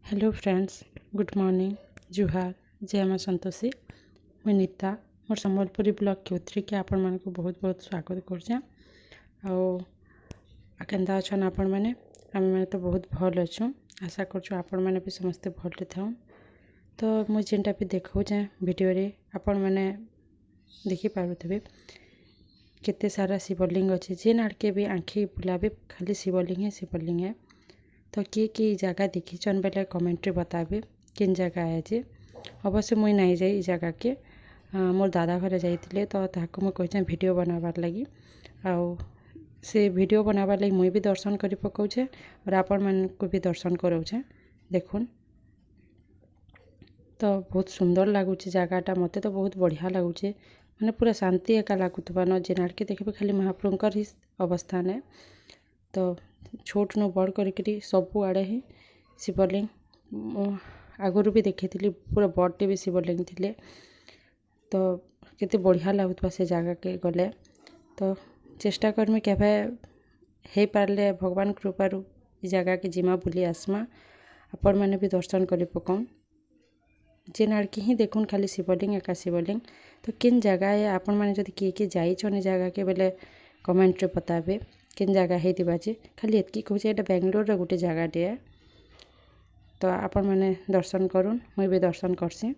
Hello friends, good morning, जुहार, जय माँ संतोषी। मुई नीता मोर संबलपुरी ब्लॉग के के आपण मन को बहुत बहुत स्वागत करछे। केन्ता अछन आपण माने? आमे माने तो बहुत भल अच्छु। आशा करछु आपण माने भी समस्ते भल थाउ। तो मुई जेनटा भी देखौछे वीडियो रे आपण माने देखि पारुथबे केते सारा शिवलिंग अच्छे। जेन आड़के भी आँखि बुलाबे खाली शिवलिंग है। तो किए जगह देखीचन बेले कमेंट रे बताबे किन जगह है जे। अवश्य मुई नहीं जाई जगह के मोर दादा घरे जाइतिले तो ताको मुई कहिछे वीडियो बनाबार लगी। से वीडियो बनाबार लगी मुई भी दर्शन करि पकाउछे और आपण मन को भी दर्शन कराउछे। देखुन तो बहुत सुंदर लगुच जगहटा, मते तो बहुत बढ़िया लगुचे। माने पूरा शांति एका लगुथबा न। जेन आड़के देखबे खाली महाप्रभुंकर ही अवस्थान है। तो छोट नु बड़ करी सबु आड़े ही शिवलिंग आगुरी भी देखी पूरा बड़टे भी शिवलिंग थिले। तो केते बढ़िया लगुथबा से जगह के गले। तो चेष्टा करमी केभे हे पारले भगवान कृपारू इ जगह के जिमा बुली आसमा आपण माने भी दर्शन करि पकम। जेन आड़के ही देखुन खाली शिवलिंग एका शिवलिंग। तो किन जगह है आपण माने जदि किए जाइछन जगह के बेले कमेंट रे बताबे किन जगह है बाजे। खाली एतकी कहूँ एटा बेंगलोर रे गोटे जगहटे है। तो आपण माने दर्शन करूँ, मुई भी दर्शन करसी।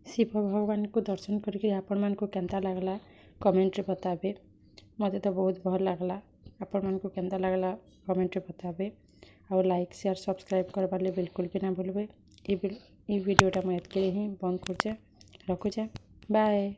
शिव भगवान को दर्शन करके आपण मन को केंता लगला कमेंट रे बताबे। मते तो बहुत भल लगला। आपण मन को केंता लगला कमेंट रे बताबे। और लाइक शेयर सब्सक्राइब करबार ले बिल्कुल भी ना भूलबे। इ वीडियोटा मैं एतके ही बंद करछे, रखुछे। बाय।